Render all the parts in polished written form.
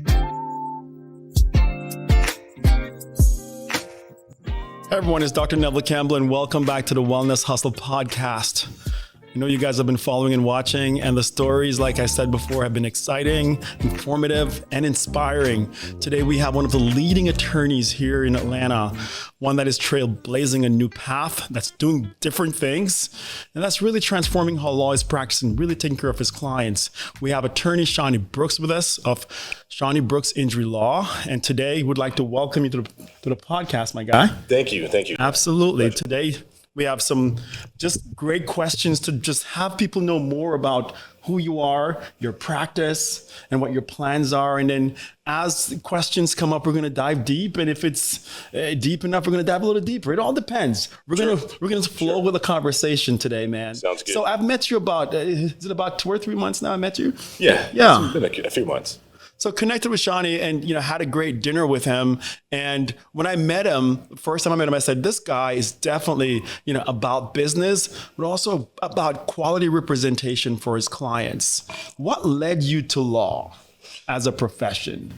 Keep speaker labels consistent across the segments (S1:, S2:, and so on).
S1: Hey everyone, it's Dr. Neville Campbell and welcome back to the Wellness Hustle podcast. I know you guys have been following and watching, and the stories, like I said before, have been exciting, informative, and inspiring. Today we have one of the leading attorneys here in Atlanta, one that is trailblazing a new path, that's doing different things, and that's really transforming how law is practiced and really taking care of his clients. We have attorney Shani Brooks with us of Shani Brooks Injury Law, and today we'd like to welcome you to the podcast, my guy.
S2: Thank you.
S1: Absolutely. Today we have some just great questions to just have people know more about who you are, your practice, and what your plans are. And then as questions come up, we're going to dive deep. And if it's deep enough, we're going to dive a little deeper. It all depends. We're going to flow with a conversation today, man.
S2: Sounds good.
S1: So I've met you about, is it about 2 or 3 months now I met you?
S2: Yeah. It's been a few months.
S1: So connected with Shani and, had a great dinner with him. And when I met him, first time I met him, I said, this guy is definitely, about business, but also about quality representation for his clients. What led you to law as a profession?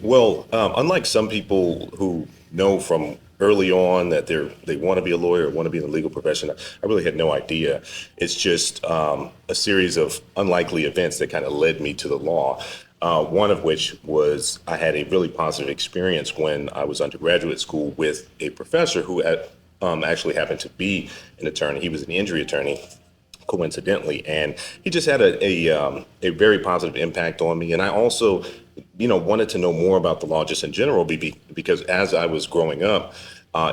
S2: Well, unlike some people who know from early on that they want to be a lawyer or want to be in the legal profession, I really had no idea. It's just a series of unlikely events that kind of led me to the law. One of which was I had a really positive experience when I was undergraduate school with a professor who actually happened to be an attorney. He was an injury attorney, coincidentally, and he just had a very positive impact on me. And I also, wanted to know more about the law just in general, because as I was growing up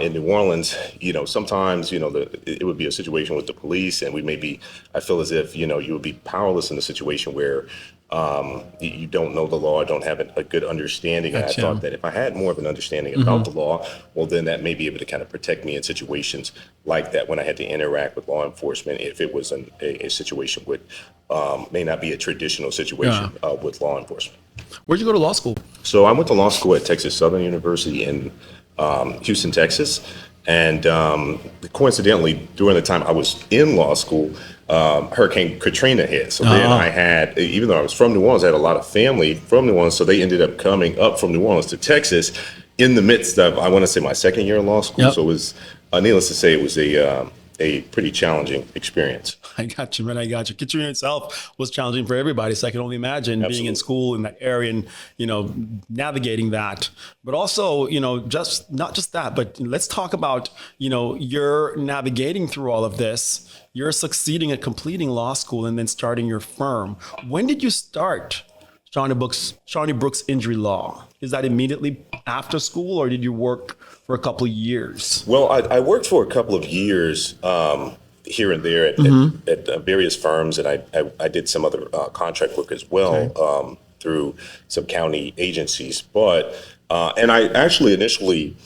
S2: in New Orleans, sometimes, it would be a situation with the police, and I feel as if, you would be powerless in a situation where you don't know the law, don't have a good understanding. Gotcha. And I thought that if I had more of an understanding about the law, well, then that may be able to kind of protect me in situations like that when I had to interact with law enforcement, if it was a situation with, may not be a traditional situation with law enforcement.
S1: Where'd you go to law school?
S2: So I went to law school at Texas Southern University in Houston, Texas. And coincidentally, during the time I was in law school, Hurricane Katrina hit. So then I had, even though I was from New Orleans, I had a lot of family from New Orleans. So they ended up coming up from New Orleans to Texas in the midst of, I want to say, my second year in law school. Yep. So it was, needless to say, it was a pretty challenging experience.
S1: I got you, man. I got you. Katrina itself was challenging for everybody. So I can only imagine being in school in that area and, navigating that. But also, just not just that, but let's talk about, you're navigating through all of this. You're succeeding at completing law school and then starting your firm. When did you start Shani Brooks Injury Law? Is that immediately after school, or did you work for a couple of years?
S2: Well, I worked for a couple of years here and there at various firms, and I did some other contract work as well through some county agencies. But and I actually initially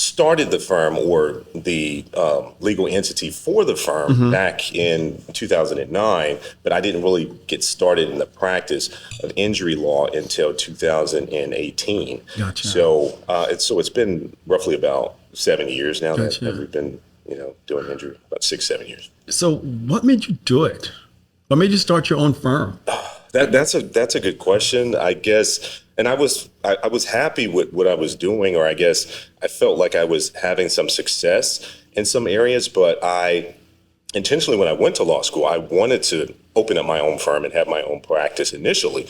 S2: started the firm, or the legal entity for the firm, back in 2009, but I didn't really get started in the practice of injury law until 2018.
S1: Gotcha.
S2: So it's been roughly about 7 years now that we've been doing injury, about 6-7 years.
S1: So what made you do it? What made you start your own firm?
S2: That's a good question, I guess. And I was happy with what I was doing, or I guess I felt like I was having some success in some areas, but I intentionally, when I went to law school, I wanted to open up my own firm and have my own practice initially,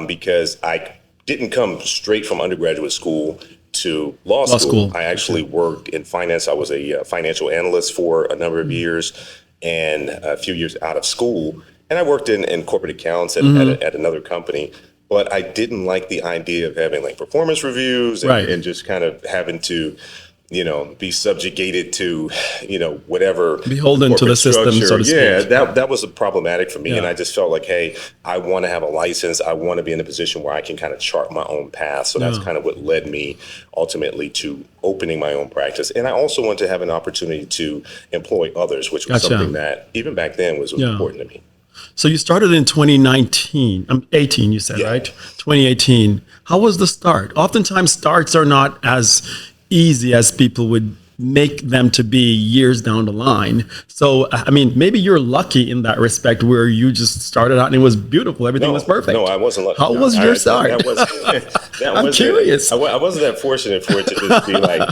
S2: because I didn't come straight from undergraduate school to law school. I actually worked in finance. I was a financial analyst for a number of years, and a few years out of school. And I worked in corporate accounts at another company. But I didn't like the idea of having like performance reviews and just kind of having to, be subjugated to, whatever.
S1: Beholden to the system, so to speak.
S2: Yeah, that was problematic for me. And I just felt like, hey, I want to have a license. I want to be in a position where I can kind of chart my own path. So that's kind of what led me ultimately to opening my own practice. And I also want to have an opportunity to employ others, which was something that even back then was important to me.
S1: So you started in 18, you said, right? 2018. How was the start? Oftentimes starts are not as easy as people would make them to be years down the line. So, I mean, maybe you're lucky in that respect where you just started out and it was beautiful. Everything was perfect.
S2: No, I wasn't lucky.
S1: How was your start? I'm curious.
S2: I wasn't that fortunate for it to just be like,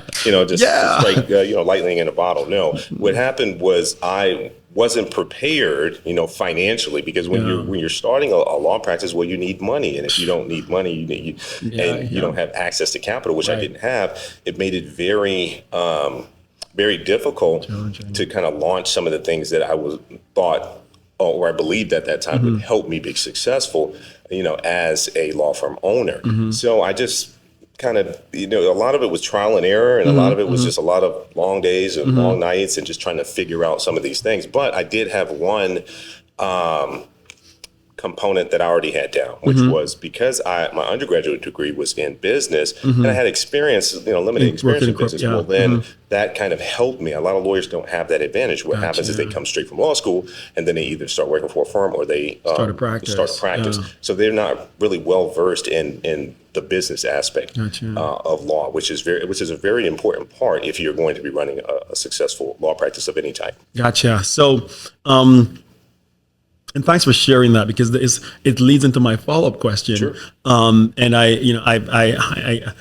S2: just like, lightning in a bottle. No, what happened was I wasn't prepared, financially, because when you're starting a law practice, well, you need money, and if you don't need money, you don't have access to capital, which I didn't have. It made it very, very difficult to kind of launch some of the things that I thought, or I believed at that time would help me be successful, as a law firm owner. So I just kind of, a lot of it was trial and error, and a lot of it was just a lot of long days and long nights and just trying to figure out some of these things. But I did have one component that I already had down, which was because my undergraduate degree was in business, and I had experience, limited experience in business. Well, then that kind of helped me. A lot of lawyers don't have that advantage. What happens is they come straight from law school, and then they either start working for a firm or they start a practice. So they're not really well versed in the business aspect of law, which is a very important part if you're going to be running a successful law practice of any type. Gotcha.
S1: So, and thanks for sharing that, because it leads into my follow-up question.
S2: Sure.
S1: And I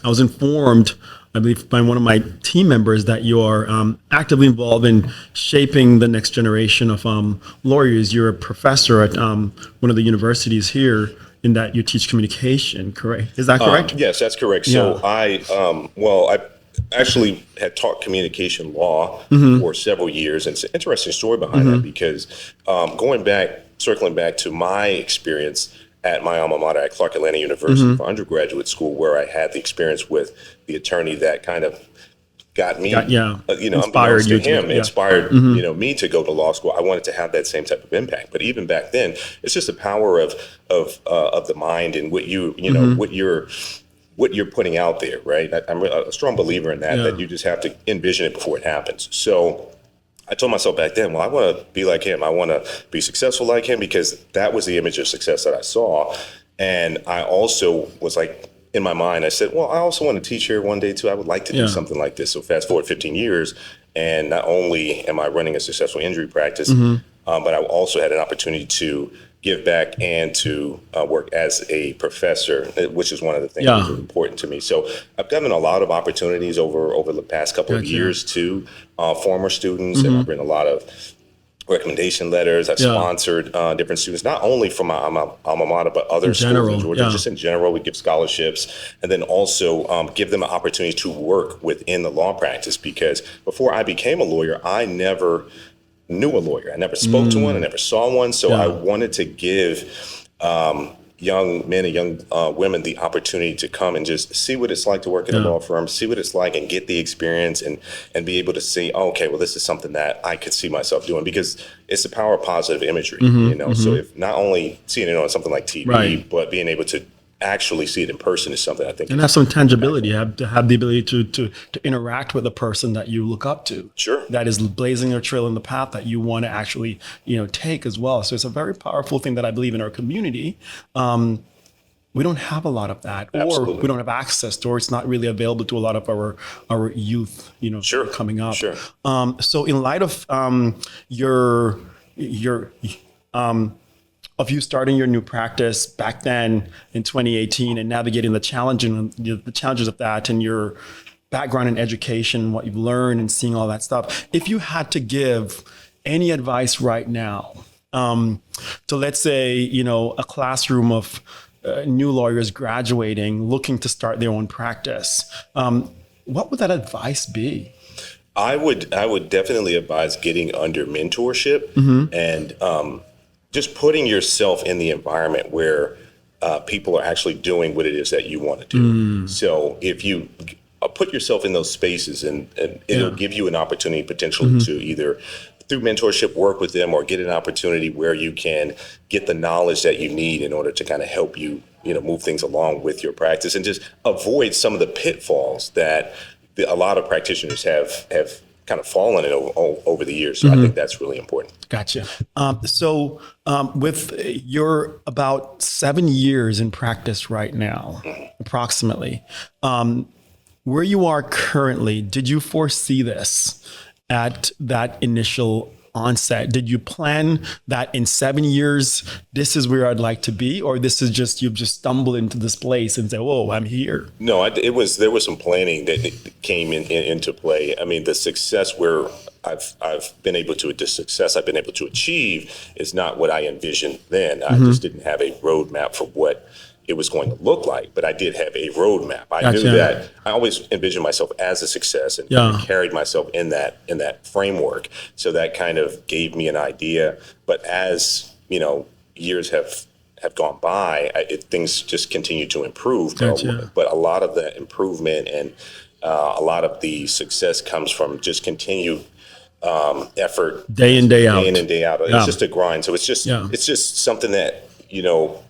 S1: was informed, I believe, by one of my team members that you are actively involved in shaping the next generation of lawyers. You're a professor at one of the universities here, in that you teach communication, correct? Is that correct?
S2: Yes, that's correct. So I actually had taught communication law for several years, and it's an interesting story behind that, because circling back to my experience at my alma mater at Clark Atlanta University for undergraduate school, where I had the experience with the attorney that kind of got me,
S1: inspired
S2: to him, inspired, me to go to law school. I wanted to have that same type of impact. But even back then, it's just the power of the mind and what what you're putting out there, right? I'm a strong believer in that you just have to envision it before it happens. So I told myself back then, well, I want to be like him. I want to be successful like him, because that was the image of success that I saw. And I also was like, in my mind, I said, well, I also want to teach here one day too. I would like to do something like this. So fast forward 15 years, and not only am I running a successful injury practice, but I also had an opportunity to give back and to work as a professor, which is one of the things that is important to me. So I've gotten a lot of opportunities over the past couple of years to former students, and I've written a lot of recommendation letters. I've sponsored different students, not only from my alma mater, but other schools in Georgia. Just in general, we give scholarships, and then also give them an opportunity to work within the law practice. Because before I became a lawyer, I never knew a lawyer. I never spoke to one. I never saw one. So I wanted to give young men and young women the opportunity to come and just see what it's like to work in a law firm, see what it's like, and get the experience, and be able to see, oh, okay, well, this is something that I could see myself doing, because it's the power of positive imagery, So if not only seeing it on something like TV, but being able to actually see it in person is something I think.
S1: And have some tangibility. You have to have the ability to interact with a person that you look up to.
S2: Sure.
S1: That is blazing a trail in the path that you want to actually, take as well. So it's a very powerful thing that I believe in our community. We don't have a lot of that, or we don't have access to, or it's not really available to a lot of our youth, coming up.
S2: Sure.
S1: So in light of your of you starting your new practice back then in 2018 and navigating the challenges of that, and your background in education, what you've learned and seeing all that stuff, if you had to give any advice right now to, let's say, a classroom of new lawyers graduating, looking to start their own practice, what would that advice be?
S2: I would definitely advise getting under mentorship and just putting yourself in the environment where people are actually doing what it is that you want to do. So if you put yourself in those spaces, and it'll give you an opportunity potentially to either through mentorship work with them, or get an opportunity where you can get the knowledge that you need in order to kind of help you, move things along with your practice, and just avoid some of the pitfalls that a lot of practitioners have kind of fallen in over the years. So I think that's really important.
S1: Gotcha. So with your about 7 years in practice right now, approximately, Where you are currently, did you foresee this at that initial onset? Did you plan that in 7 years, this is where I'd like to be? Or this is just, you've just stumbled into this place and said, whoa, I'm here?
S2: No, there was some planning that came into play. I mean, the success where I've been able to, the success I've been able to achieve is not what I envisioned then. I just didn't have a roadmap for what it was going to look like, but I did have a roadmap. I knew that I always envisioned myself as a success and carried myself in that framework. So that kind of gave me an idea. But as years have gone by, things just continue to improve. But a lot of the improvement and a lot of the success comes from just continued effort,
S1: day in, day out.
S2: It's just a grind. So it's just something that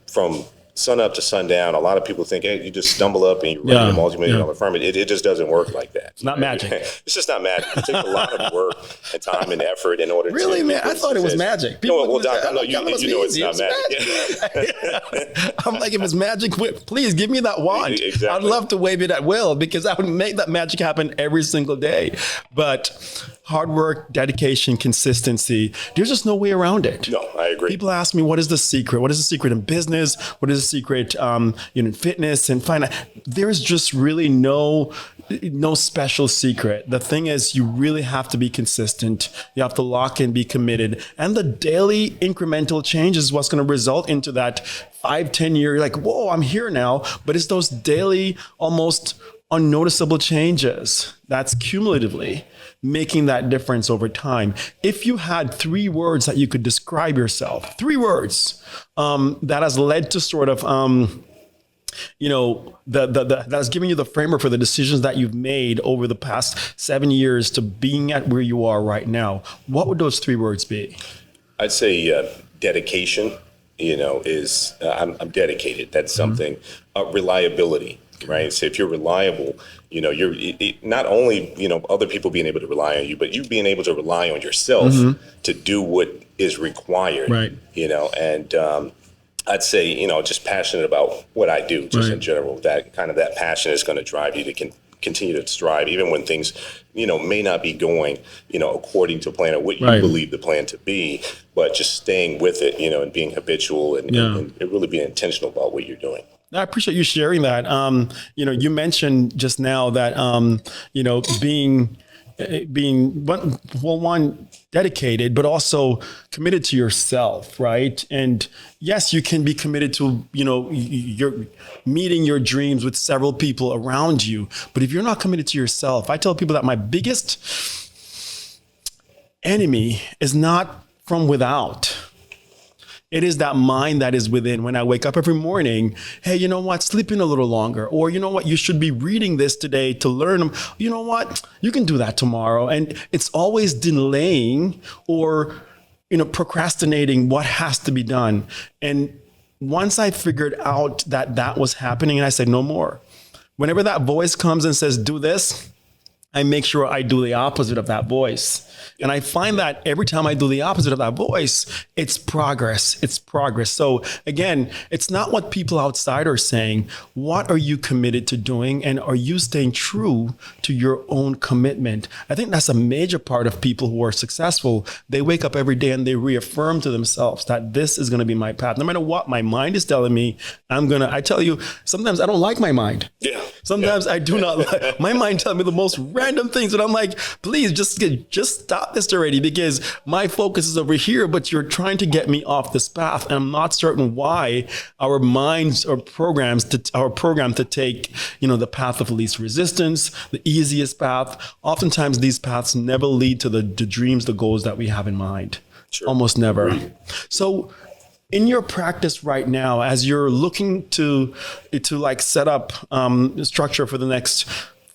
S2: from sun up to sundown. A lot of people think, hey, you just stumble up and you run a multi-million-dollar firm. It just doesn't work like that.
S1: It's not magic.
S2: It's just not magic. It takes a lot of work and time and effort in order
S1: really, man? I thought it was magic.
S2: Doc, I know you know it's not magic.
S1: I'm like, if it's magic, please give me that wand.
S2: Exactly.
S1: I'd love to wave it at will, because I would make that magic happen every single day. But hard work, dedication, consistency, there's just no way around it.
S2: No, I agree.
S1: People ask me, what is the secret? What is the secret in business? What is the secret in fitness and finance? There's just really no special secret. The thing is, you really have to be consistent. You have to lock in, be committed. And the daily incremental change is what's going to result into that 5-10 year, like, whoa, I'm here now. But it's those daily, almost unnoticeable changes that's cumulatively making that difference over time. If you had 3 words that you could describe yourself, 3 words that has led to sort of, that's giving you the framework for the decisions that you've made over the past 7 years to being at where you are right now, what would those 3 words be?
S2: I'd say dedication, is I'm dedicated. That's something. Reliability. Right. So if you're reliable, you're not only, other people being able to rely on you, but you being able to rely on yourself to do what is required.
S1: Right.
S2: And I'd say, just passionate about what I do, just in general. That passion is going to drive you to continue to strive, even when things, may not be going, according to plan or what you believe the plan to be, but just staying with it, and being habitual and really being intentional about what you're doing.
S1: I appreciate you sharing that. You mentioned just now that, being one dedicated, but also committed to yourself, right? And yes, you can be committed to, you're meeting your dreams with several people around you. But if you're not committed to yourself, I tell people that my biggest enemy is not from without. It is that mind that is within. When I wake up every morning, hey, you know what? Sleep in a little longer. Or you know what? You should be reading this today to learn. You know what? You can do that tomorrow. And it's always delaying or, procrastinating what has to be done. And once I figured out that was happening, and I said, no more. Whenever that voice comes and says, do this, I make sure I do the opposite of that voice. And I find that every time I do the opposite of that voice, it's progress. It's progress. So again, it's not what people outside are saying. What are you committed to doing? And are you staying true to your own commitment? I think that's a major part of people who are successful. They wake up every day and they reaffirm to themselves that this is going to be my path. No matter what my mind is telling me, I tell you, sometimes I don't like my mind.
S2: Yeah.
S1: Sometimes I do not like my mind telling me the most random things. And I'm like, please just stop this already, because my focus is over here, but you're trying to get me off this path. And I'm not certain why our minds are programmed to take, the path of least resistance, the easiest path. Oftentimes these paths never lead to the dreams, the goals that we have in mind.
S2: Sure.
S1: Almost never. So in your practice right now, as you're looking to like set up structure for the next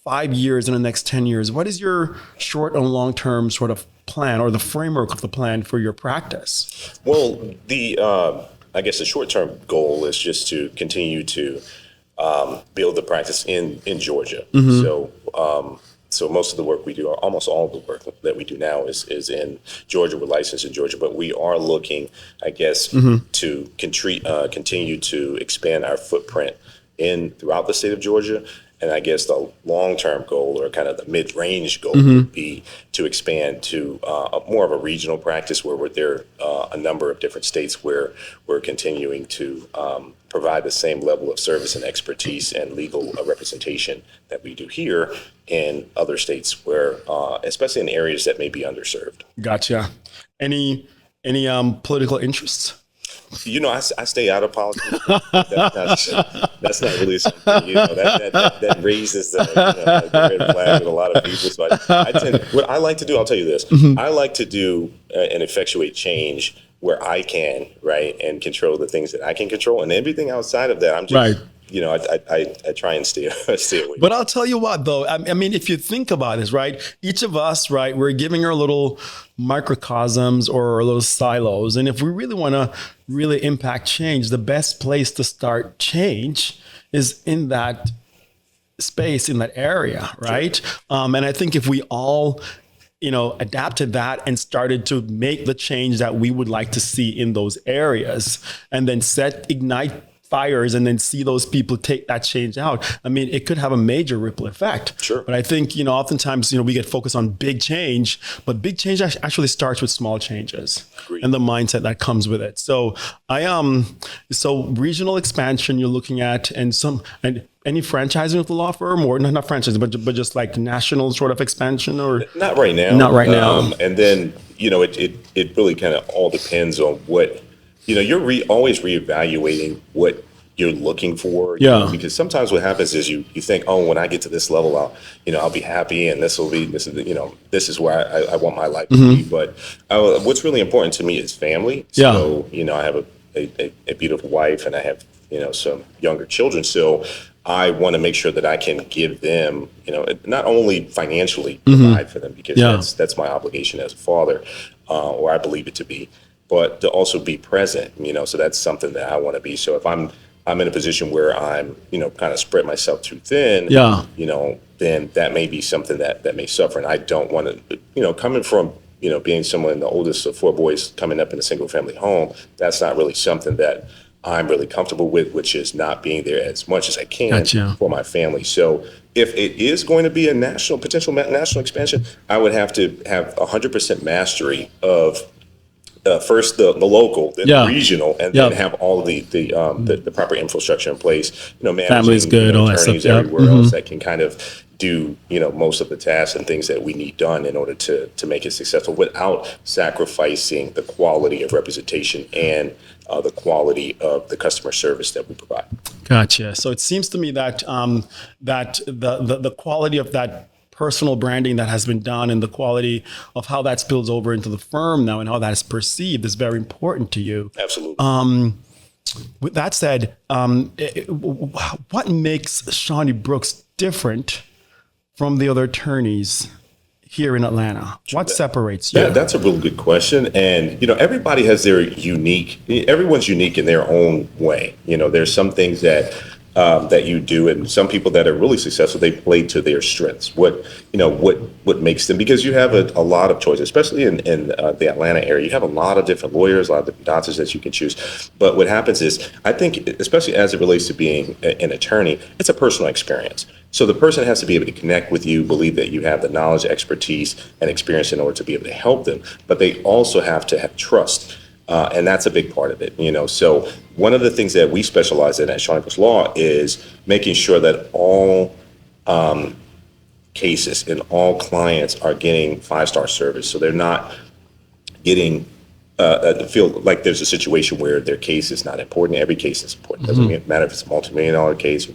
S1: 5 years and the next 10 years, what is your short and long-term sort of plan, or the framework of the plan for your practice?
S2: Well, I guess the short-term goal is just to continue to build the practice in Georgia. So most of the work we do, or almost all of the work that we do now is in Georgia. We're licensed in Georgia, but we are looking, I guess, to continue to expand our footprint throughout the state of Georgia. And I guess the long-term goal or kind of the mid-range goal would be to expand to more of a regional practice where there are a number of different states where we're continuing to provide the same level of service and expertise and legal representation that we do here in other states where, especially in areas that may be underserved.
S1: Gotcha. Any political interests?
S2: I stay out of politics. That's not really something, that raises the red flag with a lot of people. So what I like to do, I'll tell you this, I like to do and effectuate change where I can, right, and control the things that I can control, and everything outside of that, I'm just,
S1: Right.
S2: I try and stay away.
S1: But I'll tell you what, though, I mean, if you think about this, right, each of us, right, we're giving our little microcosms or our little silos. And if we really want to really impact change, the best place to start change is in that space, in that area, right? Sure. And I think if we all adapted that and started to make the change that we would like to see in those areas, and then ignite fires and then see those people take that change out. I mean, it could have a major ripple effect.
S2: Sure.
S1: But I think, oftentimes, we get focused on big change, but big change actually starts with small changes. Agreed. And the mindset that comes with it. So so regional expansion you're looking at, and any franchising with the law firm, or not franchising, but just like national sort of expansion, or
S2: not right now.
S1: Not right now.
S2: And then, it really kind of all depends on what, you're always reevaluating what you're looking for. Because sometimes what happens is you think, oh, when I get to this level, I'll be happy, and this is where I want my life to be. But what's really important to me is family. So, I have a beautiful wife, and I have, some younger children. So I want to make sure that I can give them, not only financially provide for them, because that's my obligation as a father, or I believe it to be, but to also be present, so that's something that I want to be. So if I'm in a position where I'm, kind of spread myself too thin, then that may be something that may suffer. And I don't want to, coming from, being someone, the oldest of 4 boys coming up in a single family home, that's not really something that I'm really comfortable with, which is not being there as much as I can for my family. So if it is going to be a potential national expansion, I would have to have 100% mastery of first the local, then the regional, and then have all of the proper infrastructure in place. Managing,
S1: family's good, all that stuff.
S2: Everywhere else that can kind of do most of the tasks and things that we need done in order to make it successful without sacrificing the quality of representation and the quality of the customer service that we provide.
S1: Gotcha. So it seems to me that that the quality of that personal branding that has been done and the quality of how that spills over into the firm now and how that is perceived is very important to you.
S2: Absolutely.
S1: With that said, what makes Shani Brooks different from the other attorneys here in Atlanta? What separates you?
S2: Yeah, that's a really good question. And, everybody has everyone's unique in their own way. There's some things that you do, and some people that are really successful, they play to their strengths. What makes them, because you have a lot of choices, especially in the Atlanta area. You have a lot of different lawyers, a lot of different doctors that you can choose. But what happens is, I think, especially as it relates to being an attorney, it's a personal experience. So the person has to be able to connect with you, believe that you have the knowledge, expertise, and experience in order to be able to help them. But they also have to have trust. And that's a big part of it, So one of the things that we specialize in at Shani Brooks Law is making sure that all cases and all clients are getting 5-star service. So they're not getting feel like there's a situation where their case is not important. Every case is important. It doesn't matter if it's a multi-million-dollar case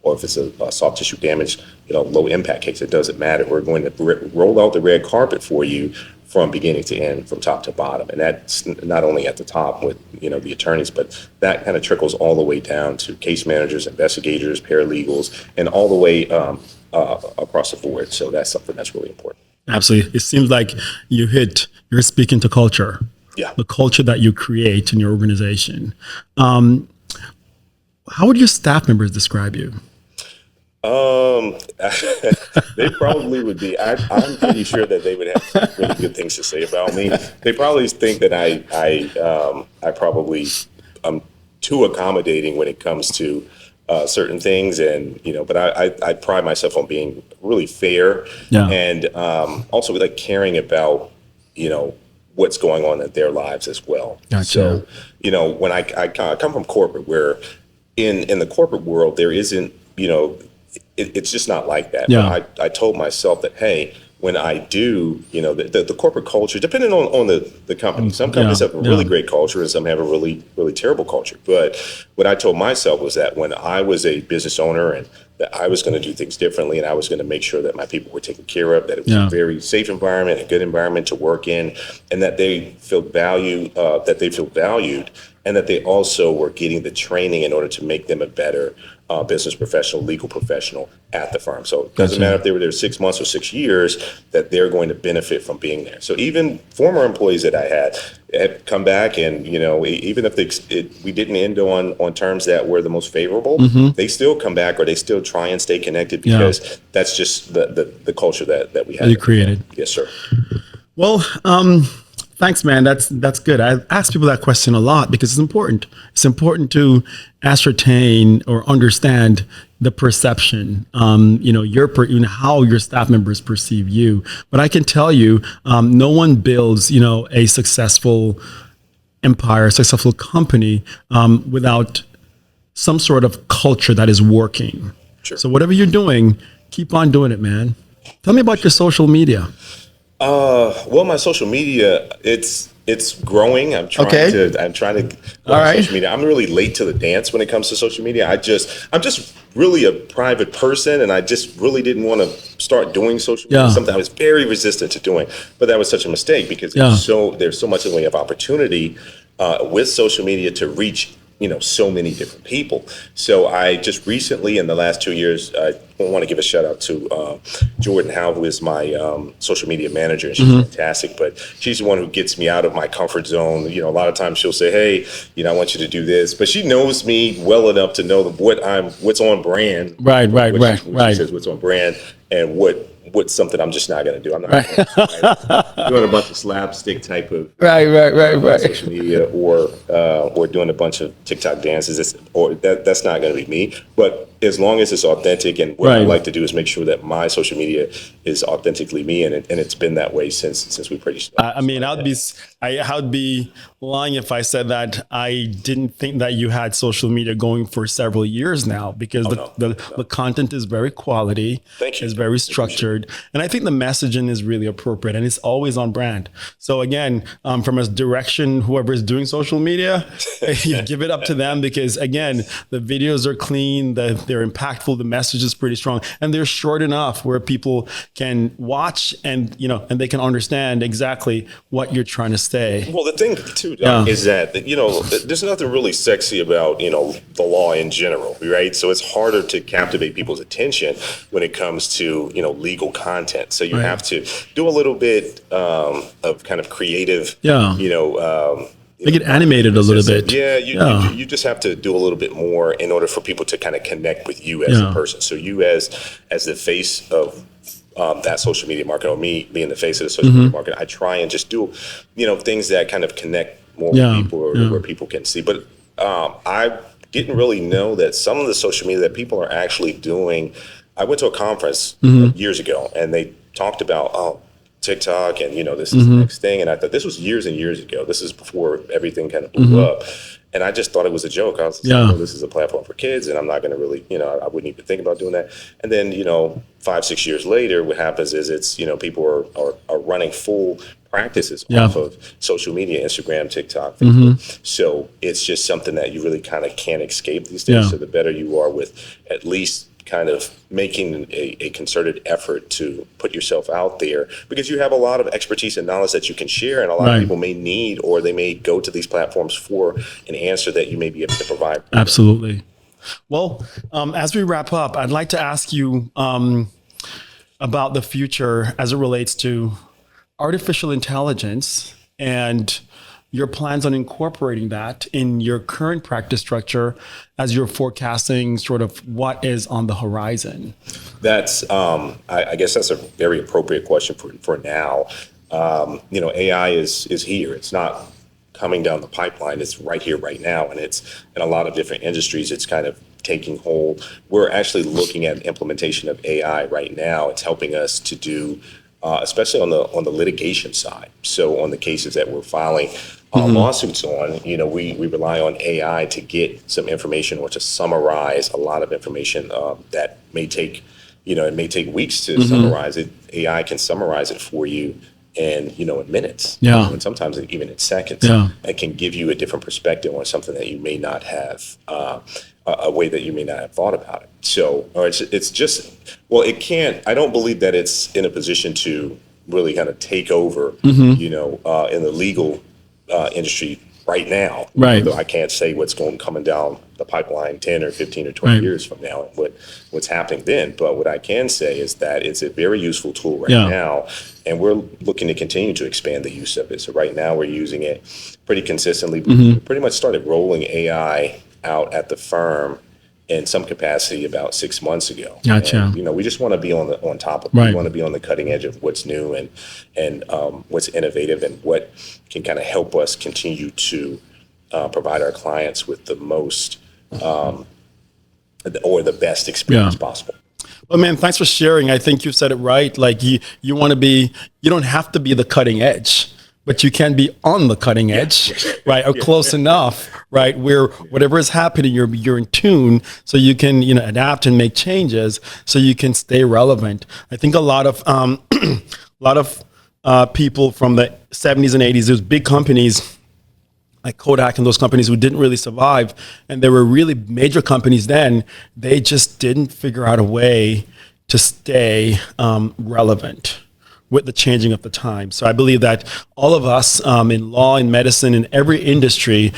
S2: or if it's a soft tissue damage, low impact case. It doesn't matter. We're going to roll out the red carpet for you from beginning to end, from top to bottom. And that's not only at the top with, the attorneys, but that kind of trickles all the way down to case managers, investigators, paralegals, and all the way across the board. So that's something that's really important.
S1: Absolutely. It seems like you're speaking to culture.
S2: Yeah.
S1: The culture that you create in your organization. How would your staff members describe you?
S2: They probably would be. I'm pretty sure that they would have some really good things to say about me. They probably think that I probably am too accommodating when it comes to certain things, and but I pride myself on being really fair, and also like caring about what's going on in their lives as well.
S1: Gotcha.
S2: So when I come from corporate, where in the corporate world there isn't it's just not like that.
S1: Yeah.
S2: But I told myself that, hey, when I do, the corporate culture, depending on the company, some companies have a really great culture and some have a really, really terrible culture. But what I told myself was that when I was a business owner and that I was going to do things differently and I was going to make sure that my people were taken care of, that it was a very safe environment, a good environment to work in, and that they feel valued, and that they also were getting the training in order to make them a better business professional, legal professional at the firm. So it doesn't matter if they were there 6 months or 6 years, that they're going to benefit from being there. So even former employees that I had come back, and even if we didn't end on terms that were the most favorable, they still come back, or they still try and stay connected, because that's just the culture that we have.
S1: That you created.
S2: Yes, sir.
S1: Well, thanks, man. That's good. I ask people that question a lot because it's important. It's important to ascertain or understand the perception, how your staff members perceive you. But I can tell you, no one builds, a successful empire, successful company without some sort of culture that is working.
S2: Sure.
S1: So whatever you're doing, keep on doing it, man. Tell me about your social media.
S2: Well, my social media, it's growing. I'm trying to grow
S1: All right.
S2: social media. I'm really late to the dance when it comes to social media. I'm just really a private person, and I just really didn't want to start doing social media. Something I was very resistant to doing, but that was such a mistake, because there's so much in the way of opportunity with social media to reach so many different people. So I just recently, in the last 2 years, I want to give a shout out to Jordan Howe, who is my social media manager, and she's fantastic. But she's the one who gets me out of my comfort zone. A lot of times she'll say, "Hey, I want you to do this," but she knows me well enough to know what's on brand.
S1: Right.
S2: She says what's on brand and what's something I'm just not going to do. I'm not doing a bunch of slapstick type of social media or doing a bunch of TikTok dances. That's not going to be me. But as long as it's authentic, and what I like to do is make sure that my social media is authentically me, and it's been that way since we pretty started.
S1: I mean, I would be lying if I said that I didn't think that you had social media going for several years now, because the content is very quality.
S2: Thank you.
S1: It's very structured, and I think the messaging is really appropriate, and it's always on brand. So again, from a direction, whoever is doing social media, you give it up to them, because again, the videos are clean, they're impactful, the message is pretty strong, and they're short enough where people can watch and they can understand exactly what you're trying to say.
S2: Well, the thing too, Doc, is that there's nothing really sexy about the law in general, right? So it's harder to captivate people's attention when it comes to legal content. So you have to do a little bit of kind of creative,
S1: Make it animated a little bit.
S2: You just have to do a little bit more in order for people to kind of connect with you as a person. So you as the face of that social media market, or me being the face of the social media market, I try and just do things that kind of connect more with people, or where people can see. But I didn't really know that some of the social media that people are actually doing. I went to a conference years ago, and they talked about TikTok, and this is the next thing, and I thought this was years and years ago. This is before everything kind of blew up, and I just thought it was a joke. I was like, this is a platform for kids, and I'm not going to really, I wouldn't even think about doing that. And then 5-6 years later, what happens is it's people are running full practices off of social media, Instagram, TikTok, Facebook. So it's just something that you really kind of can't escape these days. So the better you are with at least kind of making a concerted effort to put yourself out there, because you have a lot of expertise and knowledge that you can share, and a lot of people may need, or they may go to these platforms for an answer that you may be able to provide.
S1: Absolutely. Well, as we wrap up, I'd like to ask you about the future as it relates to artificial intelligence and your plans on incorporating that in your current practice structure as you're forecasting sort of what is on the horizon.
S2: That's, I guess that's a very appropriate question for now. AI is here. It's not coming down the pipeline. It's right here, right now. And it's in a lot of different industries. It's kind of taking hold. We're actually looking at implementation of AI right now. It's helping us to do, especially on the litigation side. So on the cases that we're filing lawsuits on, we rely on AI to get some information or to summarize a lot of information that may take, it may take weeks to summarize it. AI can summarize it for you in minutes, and sometimes even in seconds. It can give you a different perspective on something that you may not have, a way that you may not have thought about it. So, or it's just, well, it can't. I don't believe that it's in a position to really kind of take over, in the legal industry right now.
S1: Right.
S2: Though I can't say what's coming down the pipeline 10 or 15 or 20 years from now and what's happening then. But what I can say is that it's a very useful tool right now, and we're looking to continue to expand the use of it. So right now we're using it pretty consistently. We pretty much started rolling AI out at the firm in some capacity about 6 months ago.
S1: Gotcha.
S2: And, we just want to be on top of it. We want to be on the cutting edge of what's new and what's innovative and what can kind of help us continue to provide our clients with the most or the best experience possible.
S1: Well, man, thanks for sharing. I think you said it right. Like you want to be, you don't have to be the cutting edge, but you can be on the cutting edge, right? Or close enough, right? Where whatever is happening, you're in tune, so you can, adapt and make changes, so you can stay relevant. I think a lot of people from the 70s and 80s, those big companies like Kodak and those companies who didn't really survive, and they were really major companies then, they just didn't figure out a way to stay relevant with the changing of the time. So I believe that all of us in law, in medicine, in every industry,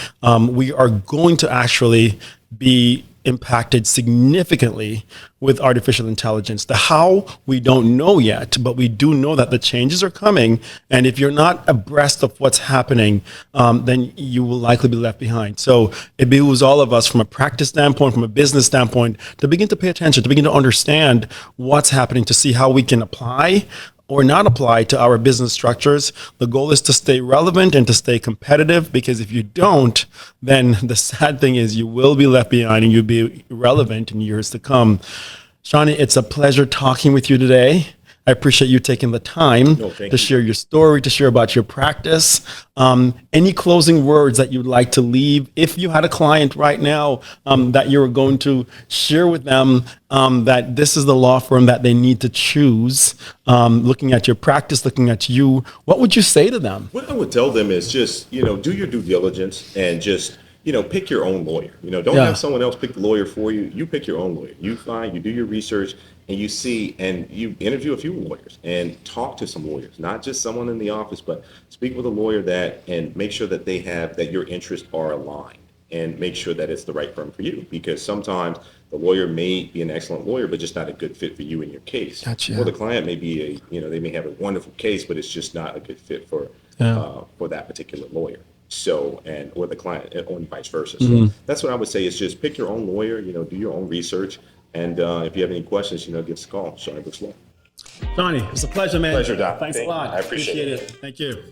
S1: we are going to actually be impacted significantly with artificial intelligence. The how, we don't know yet, but we do know that the changes are coming. And if you're not abreast of what's happening, then you will likely be left behind. So it behooves all of us from a practice standpoint, from a business standpoint, to begin to pay attention, to begin to understand what's happening, to see how we can apply or not apply to our business structures. The goal is to stay relevant and to stay competitive, because if you don't, then the sad thing is you will be left behind and you'll be irrelevant in years to come. Shani, it's a pleasure talking with you today. I appreciate you taking the time to share your story, to share about your practice. Any closing words that you'd like to leave? If you had a client right now that you were going to share with them that this is the law firm that they need to choose, looking at your practice, looking at you, what would you say to them?
S2: What I would tell them is just, do your due diligence and just, pick your own lawyer. Don't have someone else pick the lawyer for you. You pick your own lawyer. You do your research, and you see, and you interview a few lawyers and talk to some lawyers, not just someone in the office, but speak with a lawyer and make sure that that your interests are aligned, and make sure that it's the right firm for you, because sometimes the lawyer may be an excellent lawyer, but just not a good fit for you and your case.
S1: Gotcha.
S2: Or the client may be they may have a wonderful case, but it's just not a good fit for that particular lawyer. So, or the client, or vice versa. So that's what I would say, is just pick your own lawyer, do your own research. And if you have any questions, give us a call. Shani Brooks Law.
S1: Shani, it's a pleasure, man.
S2: Pleasure, Doc.
S1: Thanks a lot.
S2: I appreciate it.
S1: Thank you.